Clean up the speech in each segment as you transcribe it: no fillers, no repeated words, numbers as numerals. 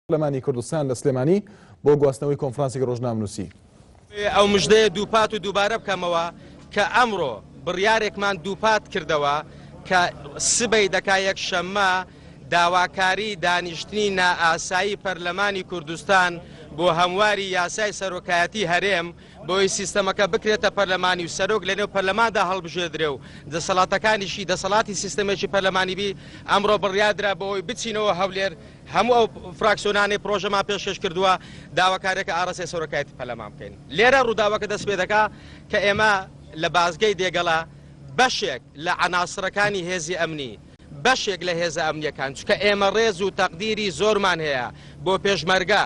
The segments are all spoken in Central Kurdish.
پەرلەمانی کوردستان لە سلێمانی بۆ گواستنەوەی کۆنفرانسێکی ڕۆژنامەنووسی. ئەو مژدەیە دووپات و دووبارە بکەمەوە کە ئەمڕۆ بڕیارێکمان دووپات کردەوە کە سبەی دەکا یەکشەممە داواکاری دانیشتنی نائاسایی پەرلەمانی کوردستان بۆ هەمواری یاسای سەرۆکایەتی هەرێم بۆی سیستەمەکە بکرێتە پەرلەمانی و سەرۆک لەنێو پەرلەماندا هەڵبژێدرێ و دەسەڵاتەکانیشی دەسەڵاتی سیستەمێکی پەرلەمانی بی ئەمڕۆ بڕیادرا بۆەوەی بچینەوە هەولێر هەموو ئەو فراکسیۆنانی پرۆژەمان پێشکەش کردووە داواکارێکە ئاڕاسی سەرۆکایەتی پەرلەمان بکەین. لێرە ڕووداوەکە دەست پێ دەکا کە ئێمە لە بازگەی دێگەڵا بەشێک لە عناسرەکانی هێزی ئەمنی بەشێک لە هێزە ئەمنیەکان چکە ئێمە ڕێز و تەقدیری زۆرمان هەیە بۆ پێشمەرگە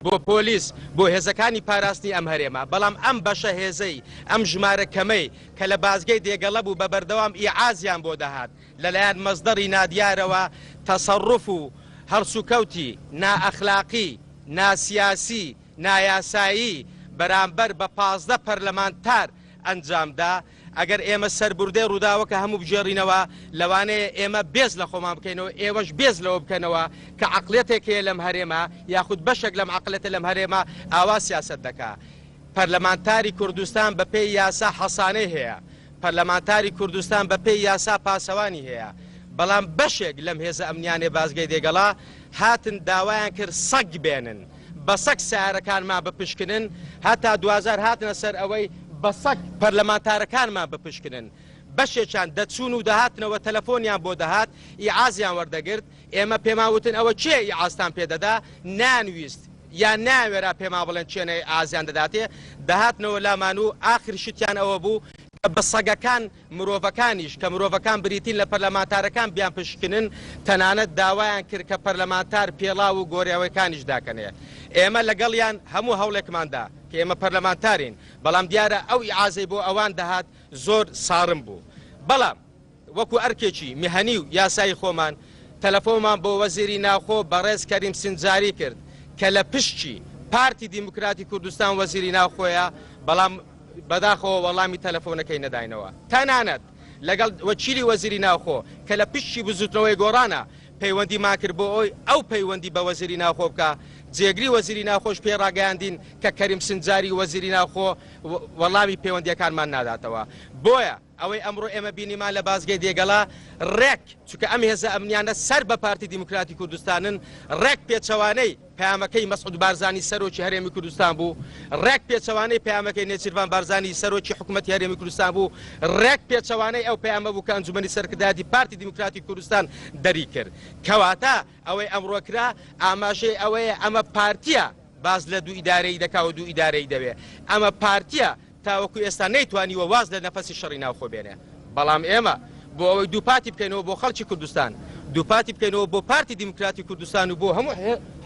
بۆ پۆلیس بۆ هێزەکانی پاراستنی ئەم هەرێمە، بەڵام ئەم بەشە هێزەی ئەم ژمارە کەمەی کە لە بازگەی دێگەڵە بوو بە بەردەوام ئیعازیان بۆ دەهات لەلایەن مەزدەڕی نادیارەوە تەسەڕف و هەرسوکەوتی نائەخلاقی ناسیاسی نایاسایی بەرامبەر بە 15 پەرلەمانتار ئەنجامدا. ئەگەر ئێمە سەربوردەی ڕووداوەکە هەموو بژێڕینەوە لەوانەیە ئێمە بێز لە خۆمان بکەینەوە ئێوەش بێز لەوە بکەنەوە کە عەقڵێتێک هەیە لەم هەرێمە یاخود بەشێک لەم عەقڵێتە لەم هەرێمە ئاوا سیاسەت دەکا. پەرلەمانتاری کوردستان بە پێی یاسا حەسانەی هەیە، پەرلەمانتاری کوردستان بە پێی یاسا پاسەوانی هەیە، بەڵام بەشێک لەم هێزە ئەمنیانێ بازگەی دێگەڵا هاتن داوایان کرد سەگ بێنن بە سەگ سیارەکانمان بپشکنن، هەتا 2000 هاتنە سەر ئەوەی بە سەگ پەرلەمانتارەکانمان بپشکنن. بەشێکیان دەچوون و دەهاتنەوە تەلەفۆنیان بۆ دەهات ئیعازیان وەردەگرت، ئێمە پێماوتن ئەوە چێ ئیعازتان پێدەدا نانویست یان ناوێرا پێما بڵێن چێنەی ئازیان دەداتێ دەهاتنەوە لامان و ئاخر شتیان ئەوە بوو بە سەگەکان مرۆڤەکانیش کە مرۆڤەکان بریتین لە پەرلەمانتارەکان بیان پشکنن تەنانەت داوایان کرد کە پەرلەمانتار پێڵاو و گۆڕیاوەکانیش داکەنێ. ئێمە لەگەڵیان هەموو هەوڵێکماندا کە ئێمە پەرلەمانتارین، بەڵام دیارە ئەو ئیعازەی بۆ ئەوان دەهات زۆر ساڕم بوو. بەڵام وەکو ئەرکێکی میهەنی و یاسایی خۆمان تەلەفۆنمان بۆ وەزیری ناوخۆ بەڕێز کەریم سنجاری کرد کە لە پشتی پارتی دیموکراتی کوردستان وەزیری ناوخۆیە، بەڵام بەداخەوە وەڵامی تەلەفۆنەکەی نەداینەوە. تەنانەت لەگەڵ وەکیلی وەزیری ناوخۆ کە لە پشتی بزوتنەوەی گۆڕانە پەیوەندی ماکرد بۆ ئەوی ئەو پەیوەندی بە وەزیری ناوخۆ بکە. جێگری وەزیری ناوخۆش پێ ڕاگەیاندین کە کەریم سنجاری وەزیری ناوخۆ وەڵامی پەیوەندیەکانمان ناداتەوە. بۆیە ئەوەی ئەمڕۆ ئێمە بینیمان لە بازگەی دێگەڵا ڕێک چونکە ئەم هێزە ئەمنیانە سەر بە پارتی دیموکراتی کوردستانن، ڕێک پێچەوانەی پەیامەکەی مەسعود بارزانی سەرۆکی هەرێمی کوردستان بوو، ڕێک پێچەوانەی پەیامەکەی نێچیروان بارزانی سەرۆکی حکوومەتی هەرێمی کوردستان بوو، ڕێک پێچەوانەی ئەو پەیامە بوو کە ئەنجومەنی سەرکردایەتی پارتی دیموکراتی کوردستان دەری کرد. کەواتە ئەوەی ئەمڕۆکرا ئاماژەی ئەوەیە ئەمە پارتیە باز لە دوو ئیدارەی دەکا و دوو ئیدارەی دەوێ، ئەمە پارتیە تاوەکو ئێستا نەیتوانیوە واز لە نەفەسی شەڕی ناوخۆ بێنێ. بەڵام ئێمە بۆ ئەوەی دووپاتی بکەینەوە بۆ خەڵکی کوردستان، دووپاتی بکەینەوە بۆ پارتی دیموکراتی کوردستان و بۆ هەموو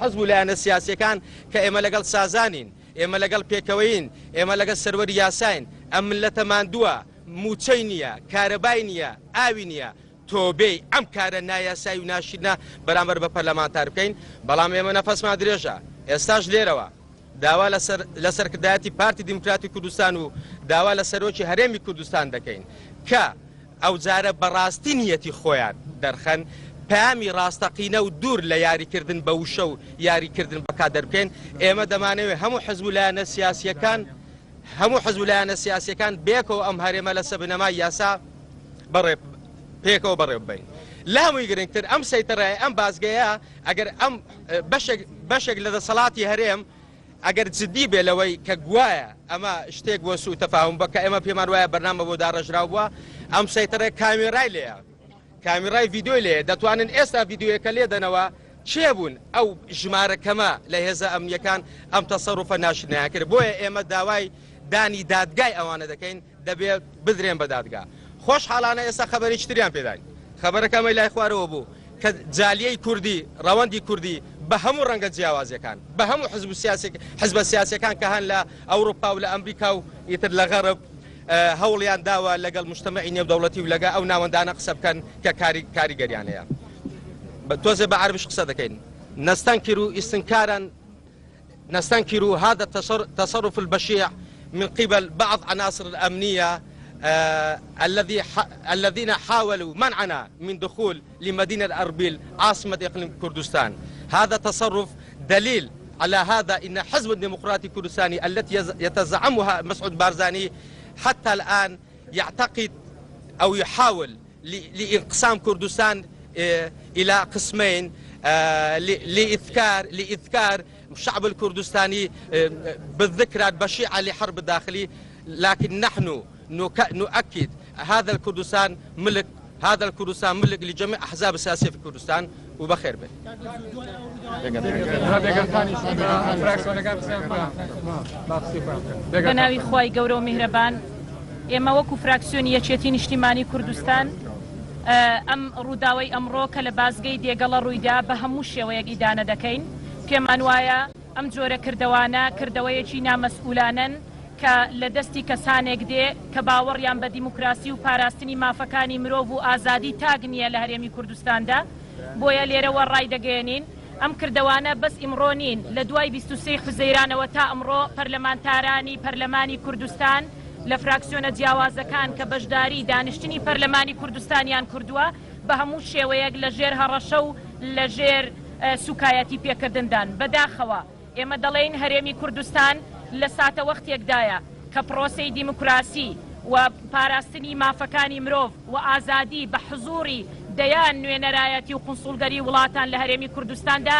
حەزب و لایەنە سیاسیەکان کە ئێمە لەگەڵ سازانین، ئێمە لەگەڵ پێکەوەین، ئێمە لەگەڵ سەروەری یاساین، ئەم ملەتە ماندووە، موچەی نییە، کارەبای نییە، ئاوی نییە، تۆبەی ئەم کارە نایاسایی و ناشیرنە بەرامبەر بە پەرلەمانتار بکەین. بەڵام ئێمە نەفەسمان درێژە. ئێستاش لێرەوە داوا لە سەرکردایەتی پارتی دیموکراتی کوردستان و داوا لە سەرۆکی هەرێمی کوردستان دەکەین کە ئەو جارە بەڕاستی نیەتی خۆیان دەرخەن، پامی ڕاستەقینە و دوور لە یاریکردن بە وشە و یاریکردن بەکات دەربکەین. ئێمە دەمانەوێت هەموو حەزب و لایەنە سیاسیەکان بێکەوە ئەم هەرێمە لە سەبنەمای یاسا پێکەوە بەڕێ ببین. لە هەمووی گرنگتر ئەم سەیتەڕای ئەم بازگەیە ئەگەر ئەم بەشێک لە دەسەڵاتی هەرێم ئەگەر جدی بێ لەوەی کە گوایە ئەمە شتێک بۆ سوء تەفاهم بە کە ئێمە پێمان وایە بەرنامە بۆ داڕژراو بووە، ئەم سەیتەڕێ کامیرای لێیە، کامیرای ڤیدیۆی لێ دەتوانن ئێستا ڤیدیۆیەکە لێ دەنەوە چێ بوون ئەو ژمارەکەمە لە هێزە ئەمنیەکان ئەم تەسەڕوفە ناشنایان کرد. بۆیە ئێمە داوای دانی دادگای ئەوانە دەکەین دەبێت بدرێن بە دادگا. خۆشحاڵانە ئێستا خەبەری چتریان پێداین، خەبەرەکەمەی لای خوارەوە بوو کە جالیەی کوردی ڕەوەندی کوردی بە هەموو ڕەنگە جیاوازیەکان بە هەموو حزبە سیاسیەکان کە هەن لە ئەوروپا و لە ئەمریکا و ئیتر لە غەرب هەوڵیان داوە لەگەڵ مجتەمەعی نێودەوڵەتی و لەگە ئەو ناوەندانە قسە بکەن کە کاریگەریان هەیە. تۆزێ بە عەربیش قسە دەکەین. نستنكر هذا التصرف البشع من قبل بعض عناصر الأمنية الذين حاولوا منعنا من دخول لمدينة أربيل عاصمة إقليم كردستان. هذا تصرف دليل على هذا إن حزب الديمقراطي الكردستاني التي يتزعمها مسعود بارزاني حتى الآن يعتقد أو يحاول لانقسام كردستان إلى قسمين لإذكار الشعب الكردستاني بالذكرى البشعة لحرب الداخلي. لكن نحن نؤكد هذا الكردستان ملك لجميع أحزاب السياسية في كردستان وبخير به. بەناوی خوای گەورە و میهرەبان، ئێمە وەکو فراکسیۆنی یەکێتی نیشتیمانی کوردستان ئەم ڕووداوەی ئەمڕۆ کە لە بازگەی دێگەڵە ڕوویدا بە هەموو شێوەیەک ئیدانە دەکەین. پێمان وایە ئەم جۆرە کردەوانە کردەوەیەکی نامەسئولانن کە لە دەستی کەسانێک دێ کە باوەڕیان بە دیموکراسی و پاراستنی مافەکانی مرۆڤ و ئازادی تاگ نییە لە هەرێمی کوردستاندا. بۆیە لێرەوە ڕای دەگەێنین ئەم کردەوانە بەس ئیمڕۆ نین. لە دوای 23 حوزەیرانەوە تا ئەمڕۆ پەرلەمانتارانی پەرلەمانی کوردستان لە فراکسیۆنە جیاوازەکان کە بەشداری دانیشتنی پەرلەمانی کوردستانیان کردووە بە هەموو شێوەیەک لە ژێر هەڕەشە و لە ژێر سوکایەتی پێکردندان. بەداخەوە ئێمە دەڵێن هەرێمی کوردستان لە ساتە وەختێکدایە کە پرۆسەی دیموکراسی و پاراستنی مافەکانی مرۆڤ و ئازادی بە حزوری دەیان نوێنەرایەتی و قونسوڵگەری وڵاتان لە هەرێمی کوردستاندا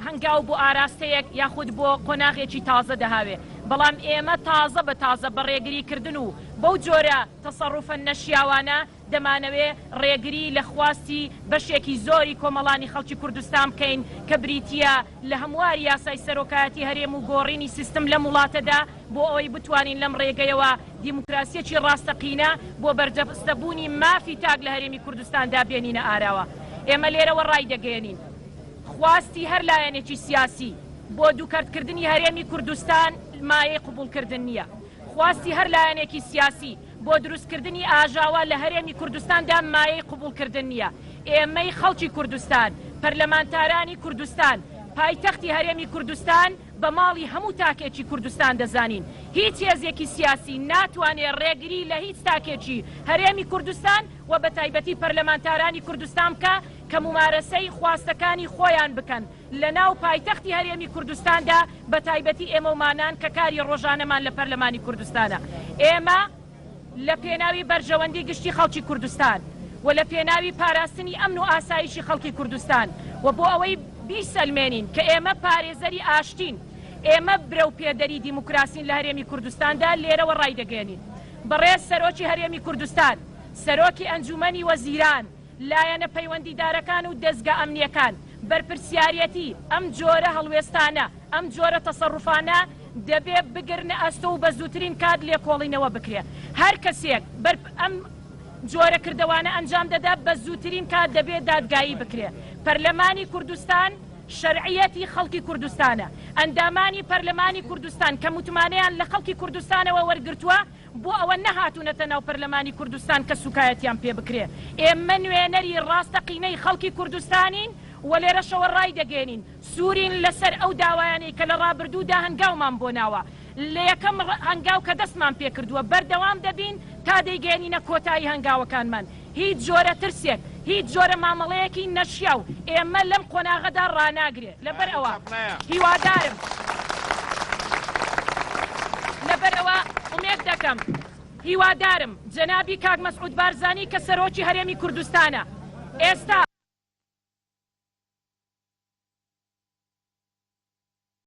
هەنگاو بۆ ئاراستەیەک یاخود بۆ قۆناغێکی تازە دەهاوێ. بەڵام ئێمە تازە بە تازە بە ڕێگریکردن و بەو جۆرە تەسەڕوفە نەشیاوانە دەمانەوێ ڕێگری لە خواستی بەشێکی زۆری کۆمەڵانی خەڵکی کوردستان بکەین کە بریتیە لە هەمواری یاسای سەرۆکایەتی هەرێم و گۆڕینی سیستم لەم وڵاتەدا بۆ ئەوەی بتوانین لەم ڕێگەیەوە دیموکراسیەکی ڕاستەقینە بۆ بەرجەستەبوونی مافی تاک لە هەرێمی کوردستاندا بێنینە ئاراوە. ئێمە لێرەوە ڕای دەگەێنین خواستی هەر لایەنێکی سیاسی بۆ دووکەرتکردنی هەرێمی کوردستان مایەی قبولکردن نییە. خواستی هەر لایەنێکی سیاسی بۆ دروستکردنی ئاژاوە لە هەرێمی کوردستاندا مایەی قبولکردن نییە. ئێمەی خەڵکی کوردستان، پەرلەمانتارانی کوردستان، پایتەختی هەرێمی کوردستان بە ماڵی هەموو تاکێکی کوردستان دەزانین. هیچ هێزێکی سیاسی ناتوانێت ڕێگری لە هیچ تاکێکی هەرێمی کوردستان و بە تایبەتی پەرلەمانتارانی کوردستان بکە کە ممارەسەی خواستەکانی خۆیان بکەن لە ناو پایتەختی هەرێمی کوردستاندا بە تایبەتی ئێمەمانان کە کاری ڕۆژانەمان لە پەرلەمانی کوردستانە. ئێمە لە پێناوی بەرژەوەندی گشتی خەڵکی کوردستان و لە پێناوی پاراستنی ئەمن و ئاسایشی خەڵکی کوردستان و بۆ ئەوەی بیسەلمێنین کە ئێمە پارێزەری ئاشتین، ئێمە برە و پێدەری دیموکراسین لە هەرێمی کوردستاندا لێرەوە ڕای دەگەێنین. بەڕێز سەرۆکی هەرێمی کوردستان، سەرۆکی ئەنجومەنی وەزیران، لایەنە پەیوەندیدارەکان و دەستگا ئەمنیەکان بەرپرسیارەتی ئەم جۆرە هەڵوێستانە ئەم جۆرە تەسەڕوفانە دەبێت بگرنە ئەستۆ و بە زووترین کات لێکۆڵینەوە بکرێ. هەر کەسێک ئەم جۆرە کردەوانە ئەنجام دەدا بە زووترین کات دەبێت دادگایی بکرێ. پەرلەمانی کوردستان شەرعیەتی خەڵکی کوردستانە، ئەندامانی پەرلەمانی کوردستان کە متمانەیان لە خەڵکی کوردستانەوە وەرگرتووە بۆ ئەوە نەهاتوونەتە ناو پەرلەمانی کوردستان کە سوکایەتیان پێ بکرێ. ئێمە نوێنەری ڕاستەقینەی خەڵکی کوردستانین و لێرەشەوە ڕای دەگەێنین سوورین لەسەر ئەو داوایانەی کە لە ڕابردوودا هەنگاومان بۆ ناوە. لە یەکەم هەنگاو کە دەستمان پێ کردووە بەردەوام دەبین تا دەیگەێنینە کۆتایی هەنگاوەکانمان. هیچ جۆرە ترسێک، هیچ جۆرە مامەڵەیەکی نەشیا و ئێمە لەم قۆناغەدا ڕاناگرێت. لەبەر ئەوە هیوادارم ئومێد دەکەم هیوادارم جەنابی کاک مەسعود بارزانی کە سەرۆکی هەرێمی کوردستانە ئێستا